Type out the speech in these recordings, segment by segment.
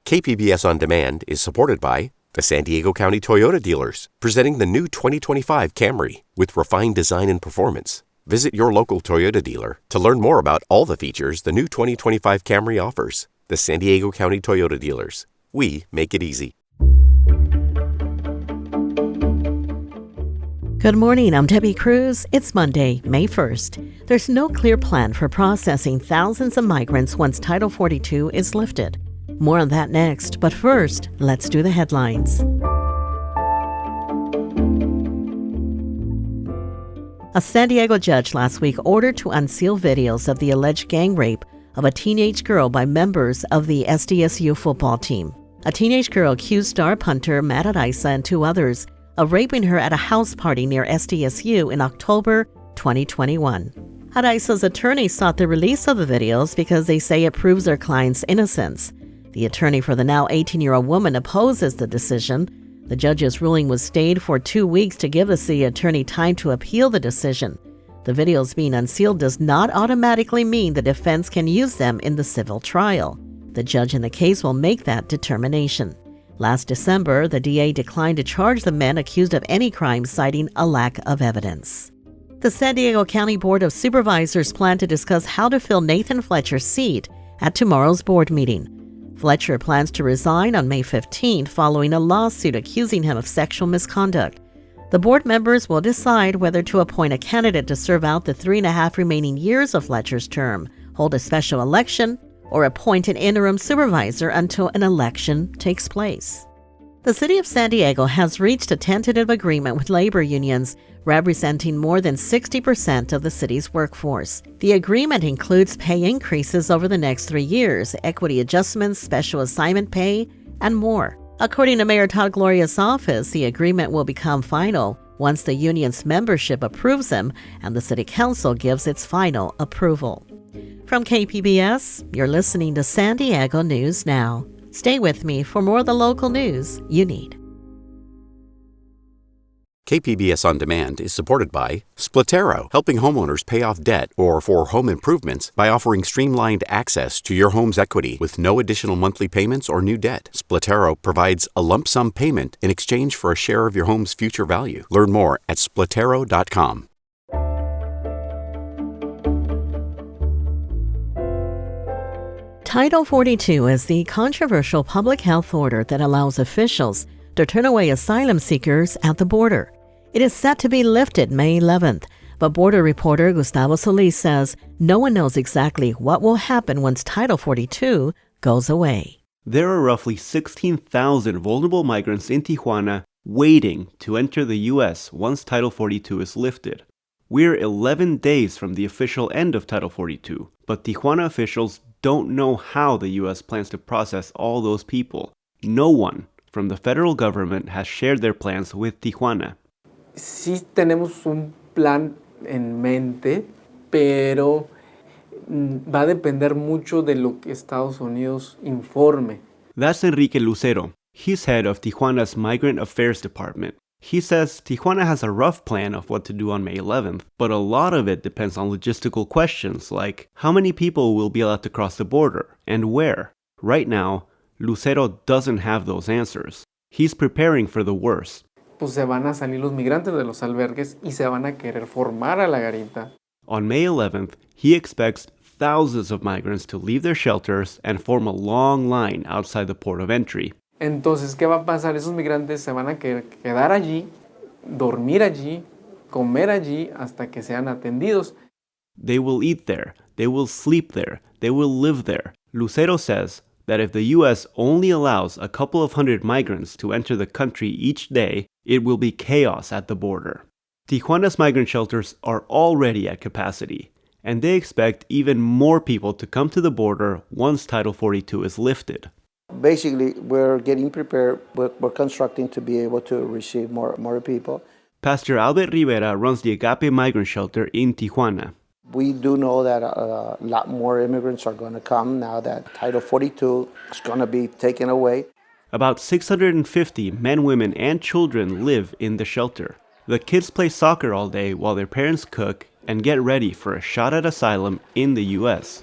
KPBS On Demand is supported by the San Diego County Toyota dealers, presenting the new 2025 Camry with refined design and performance. Visit your local Toyota dealer to learn more about all the features the new 2025 Camry offers. The San Diego County Toyota dealers. We make it easy. Good morning, I'm Debbie Cruz. It's Monday, May 1st. There's no clear plan for processing thousands of migrants once Title 42 is lifted. More on that next, but first, let's do the headlines. A San Diego judge last week ordered to unseal videos of the alleged gang rape of a teenage girl by members of the SDSU football team. A teenage girl accused star punter Matt Araiza and two others of raping her at a house party near SDSU in October 2021. Araiza's attorney sought the release of the videos because they say it proves their client's innocence. The attorney for the now 18-year-old woman opposes the decision. The judge's ruling was stayed for 2 weeks to give the city attorney time to appeal the decision. The videos being unsealed does not automatically mean the defense can use them in the civil trial. The judge in the case will make that determination. Last December, the DA declined to charge the men accused of any crime, citing a lack of evidence. The San Diego County Board of Supervisors plan to discuss how to fill Nathan Fletcher's seat at tomorrow's board meeting. Fletcher plans to resign on May 15th following a lawsuit accusing him of sexual misconduct. The board members will decide whether to appoint a candidate to serve out the 3.5 remaining years of Fletcher's term, hold a special election, or appoint an interim supervisor until an election takes place. The city of San Diego has reached a tentative agreement with labor unions representing more than 60% of the city's workforce. The agreement includes pay increases over the next 3 years, equity adjustments, special assignment pay, and more. According to Mayor Todd Gloria's office, the agreement will become final once the union's membership approves them and the city council gives its final approval. From KPBS, you're listening to San Diego News Now. Stay with me for more of the local news you need. KPBS On Demand is supported by Splatero, helping homeowners pay off debt or for home improvements by offering streamlined access to your home's equity with no additional monthly payments or new debt. Splatero provides a lump sum payment in exchange for a share of your home's future value. Learn more at splatero.com. Title 42 is the controversial public health order that allows officials to turn away asylum seekers at the border. It is set to be lifted May 11th, but border reporter Gustavo Solis says no one knows exactly what will happen once Title 42 goes away. There are roughly 16,000 vulnerable migrants in Tijuana waiting to enter the U.S. once Title 42 is lifted. We're 11 days from the official end of Title 42, but Tijuana officials don't know how the U.S. plans to process all those people. No one from the federal government has shared their plans with Tijuana. Sí tenemos un plan en mente, pero va a depender mucho de lo que Estados Unidos informe. That's Enrique Lucero. He's head of Tijuana's Migrant Affairs Department. He says Tijuana has a rough plan of what to do on May 11th, but a lot of it depends on logistical questions like how many people will be allowed to cross the border and where. Right now, Lucero doesn't have those answers. He's preparing for the worst. Pues se van a salir los migrantes de los albergues y se van a querer formar a la garita. On May 11th, he expects thousands of migrants to leave their shelters and form a long line outside the port of entry. Entonces, ¿qué va a pasar? Esos migrantes se van a quedar allí, dormir allí, comer allí hasta que sean atendidos. They will eat there, they will sleep there, they will live there. Lucero says that if the U.S. only allows a couple of hundred migrants to enter the country each day, it will be chaos at the border. Tijuana's migrant shelters are already at capacity, and they expect even more people to come to the border once Title 42 is lifted. Basically, we're getting prepared, we're constructing to be able to receive more people. Pastor Albert Rivera runs the Agape Migrant Shelter in Tijuana. We do know that a lot more immigrants are going to come now that Title 42 is going to be taken away. About 650 men, women, and children live in the shelter. The kids play soccer all day while their parents cook and get ready for a shot at asylum in the U.S.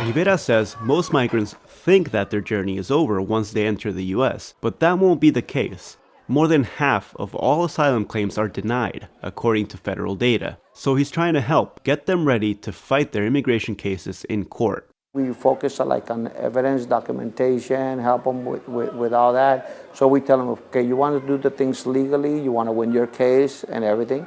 Rivera says most migrants think that their journey is over once they enter the US, but that won't be the case. More than half of all asylum claims are denied, according to federal data. So he's trying to help get them ready to fight their immigration cases in court. We focus on evidence, documentation, help them with all that. So we tell them, okay, you want to do the things legally, you want to win your case and everything.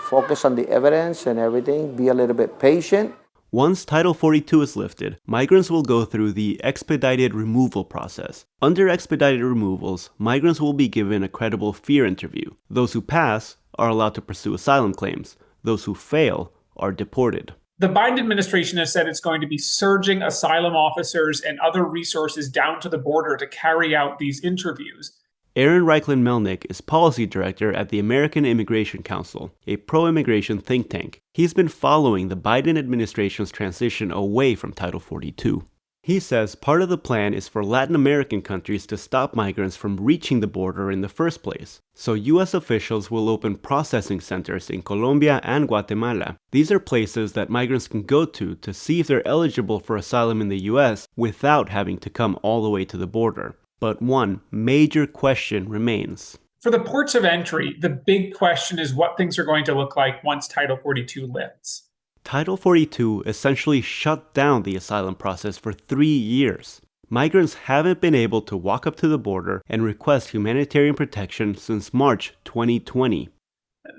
Focus on the evidence and everything. Be a little bit patient. Once Title 42 is lifted, migrants will go through the expedited removal process. Under expedited removals, migrants will be given a credible fear interview. Those who pass are allowed to pursue asylum claims. Those who fail are deported. The Biden administration has said it's going to be surging asylum officers and other resources down to the border to carry out these interviews. Aaron Reichlin-Melnick is policy director at the American Immigration Council, a pro-immigration think tank. He's been following the Biden administration's transition away from Title 42. He says part of the plan is for Latin American countries to stop migrants from reaching the border in the first place. So U.S. officials will open processing centers in Colombia and Guatemala. These are places that migrants can go to see if they're eligible for asylum in the U.S. without having to come all the way to the border. But one major question remains. For the ports of entry, the big question is what things are going to look like once Title 42 lifts. Title 42 essentially shut down the asylum process for 3 years. Migrants haven't been able to walk up to the border and request humanitarian protection since March 2020.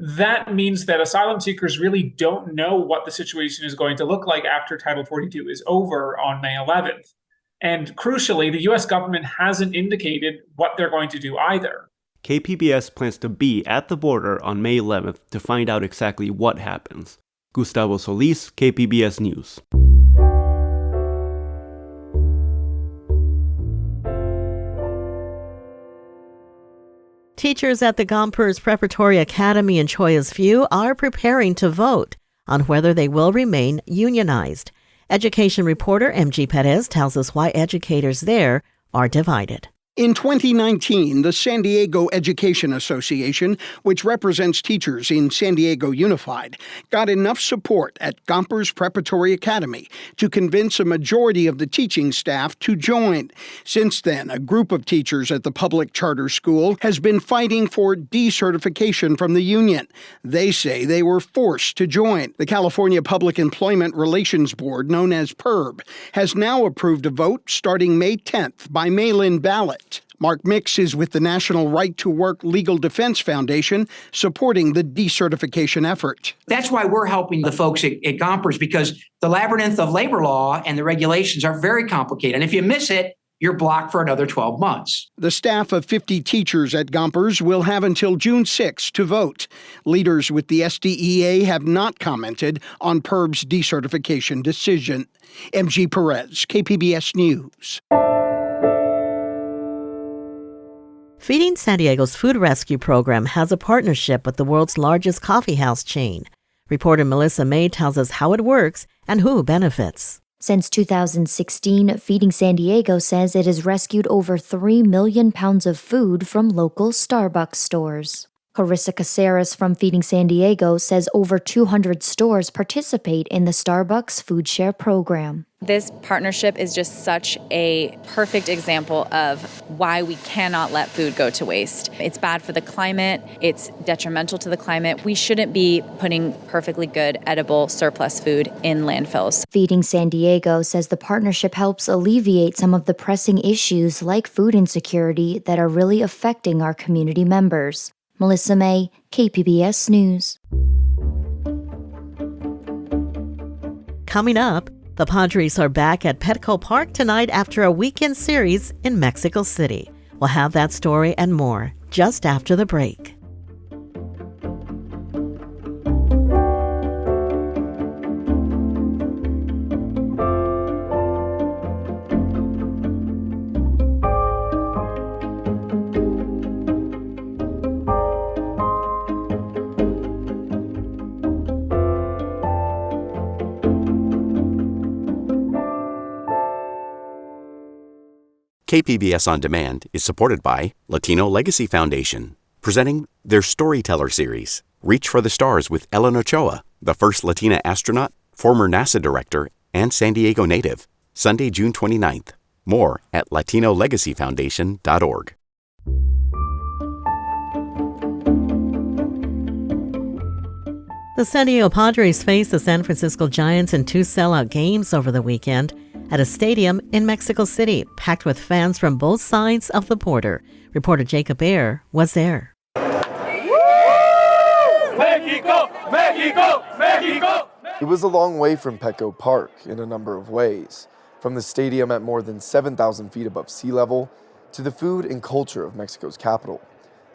That means that asylum seekers really don't know what the situation is going to look like after Title 42 is over on May 11th. And crucially, the U.S. government hasn't indicated what they're going to do either. KPBS plans to be at the border on May 11th to find out exactly what happens. Gustavo Solis, KPBS News. Teachers at the Gompers Preparatory Academy in Choya's View are preparing to vote on whether they will remain unionized. Education reporter M.G. Perez tells us why educators there are divided. In 2019, the San Diego Education Association, which represents teachers in San Diego Unified, got enough support at Gompers Preparatory Academy to convince a majority of the teaching staff to join. Since then, a group of teachers at the public charter school has been fighting for decertification from the union. They say they were forced to join. The California Public Employment Relations Board, known as PERB, has now approved a vote starting May 10th by mail-in ballot. Mark Mix is with the National Right to Work Legal Defense Foundation, supporting the decertification effort. That's why we're helping the folks at Gompers, because the labyrinth of labor law and the regulations are very complicated. And if you miss it, you're blocked for another 12 months. The staff of 50 teachers at Gompers will have until June 6 to vote. Leaders with the SDEA have not commented on PERB's decertification decision. M.G. Perez, KPBS News. Feeding San Diego's food rescue program has a partnership with the world's largest coffeehouse chain. Reporter Melissa May tells us how it works and who benefits. Since 2016, Feeding San Diego says it has rescued over 3 million pounds of food from local Starbucks stores. Carissa Caceres from Feeding San Diego says over 200 stores participate in the Starbucks Food Share program. This partnership is just such a perfect example of why we cannot let food go to waste. It's bad for the climate. It's detrimental to the climate. We shouldn't be putting perfectly good, edible, surplus food in landfills. Feeding San Diego says the partnership helps alleviate some of the pressing issues like food insecurity that are really affecting our community members. Melissa May, KPBS News. Coming up, the Padres are back at Petco Park tonight after a weekend series in Mexico City. We'll have that story and more just after the break. KPBS On Demand is supported by Latino Legacy Foundation, presenting their Storyteller series, Reach for the Stars with Ellen Ochoa, the first Latina astronaut, former NASA director, and San Diego native, Sunday, June 29th. More at LatinoLegacyFoundation.org. The San Diego Padres faced the San Francisco Giants in 2 sellout games over the weekend at a stadium in Mexico City, packed with fans from both sides of the border. Reporter Jacob Baer was there. Mexico! Mexico! Mexico! It was a long way from Petco Park in a number of ways, from the stadium at more than 7,000 feet above sea level to the food and culture of Mexico's capital.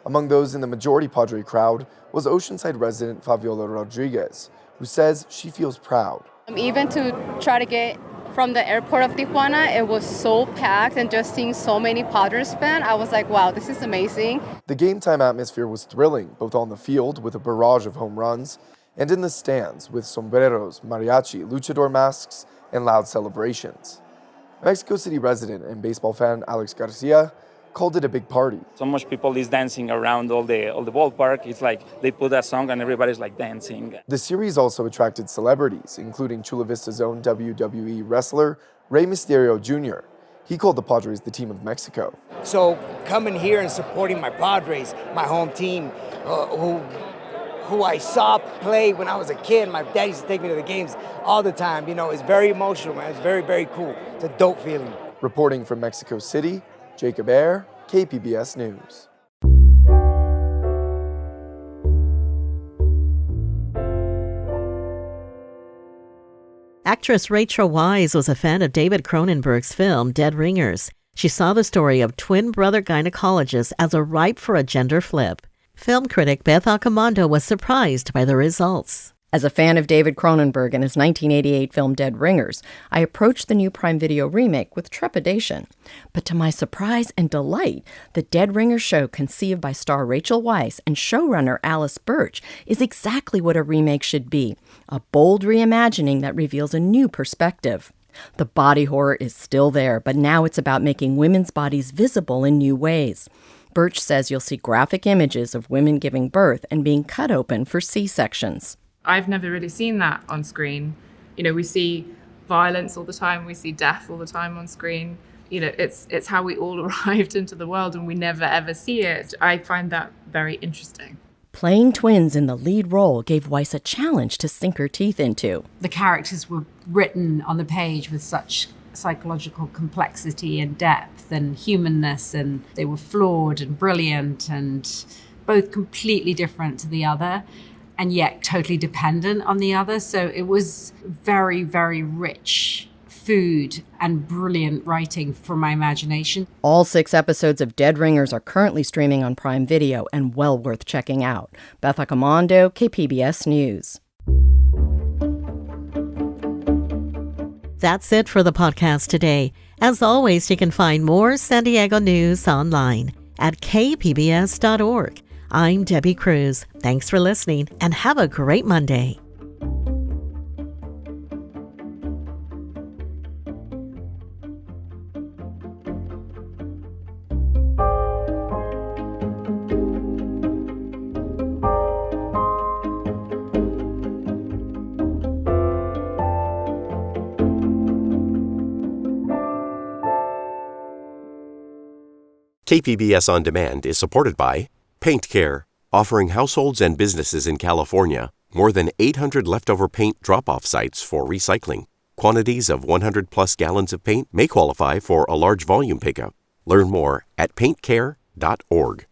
Among those in the majority Padre crowd was Oceanside resident Fabiola Rodriguez, who says she feels proud. Even to try to get from the airport of Tijuana, it was so packed, and just seeing so many Padres fans, I was like, wow, this is amazing. The game time atmosphere was thrilling, both on the field with a barrage of home runs and in the stands with sombreros, mariachi, luchador masks, and loud celebrations. Mexico City resident and baseball fan Alex Garcia called it a big party. So much people is dancing around all the ballpark. It's like they put a song and everybody's like dancing. The series also attracted celebrities, including Chula Vista's own WWE wrestler Rey Mysterio Jr. He called the Padres the team of Mexico. So coming here and supporting my Padres, my home team, who I saw play when I was a kid. My dad used to take me to the games all the time. You know, it's very emotional, man. It's very, very cool. It's a dope feeling. Reporting from Mexico City, Jacob Baer, KPBS News. Actress Rachel Weisz was a fan of David Cronenberg's film Dead Ringers. She saw the story of twin brother gynecologists as a ripe for a gender flip. Film critic Beth Accomando was surprised by the results. As a fan of David Cronenberg and his 1988 film Dead Ringers, I approached the new Prime Video remake with trepidation. But to my surprise and delight, the Dead Ringers show, conceived by star Rachel Weisz and showrunner Alice Birch, is exactly what a remake should be, a bold reimagining that reveals a new perspective. The body horror is still there, but now it's about making women's bodies visible in new ways. Birch says you'll see graphic images of women giving birth and being cut open for C-sections. I've never really seen that on screen. You know, we see violence all the time, we see death all the time on screen. You know, it's how we all arrived into the world and we never ever see it. I find that very interesting. Playing twins in the lead role gave Weisz a challenge to sink her teeth into. The characters were written on the page with such psychological complexity and depth and humanness, and they were flawed and brilliant and both completely different to the other, and yet totally dependent on the other. So it was very, very rich food and brilliant writing for my imagination. All 6 episodes of Dead Ringers are currently streaming on Prime Video and well worth checking out. Beth Accomando, KPBS News. That's it for the podcast today. As always, you can find more San Diego news online at kpbs.org. I'm Debbie Cruz. Thanks for listening and have a great Monday. KPBS On Demand is supported by Paint Care, offering households and businesses in California more than 800 leftover paint drop-off sites for recycling. Quantities of 100-plus gallons of paint may qualify for a large volume pickup. Learn more at paintcare.org.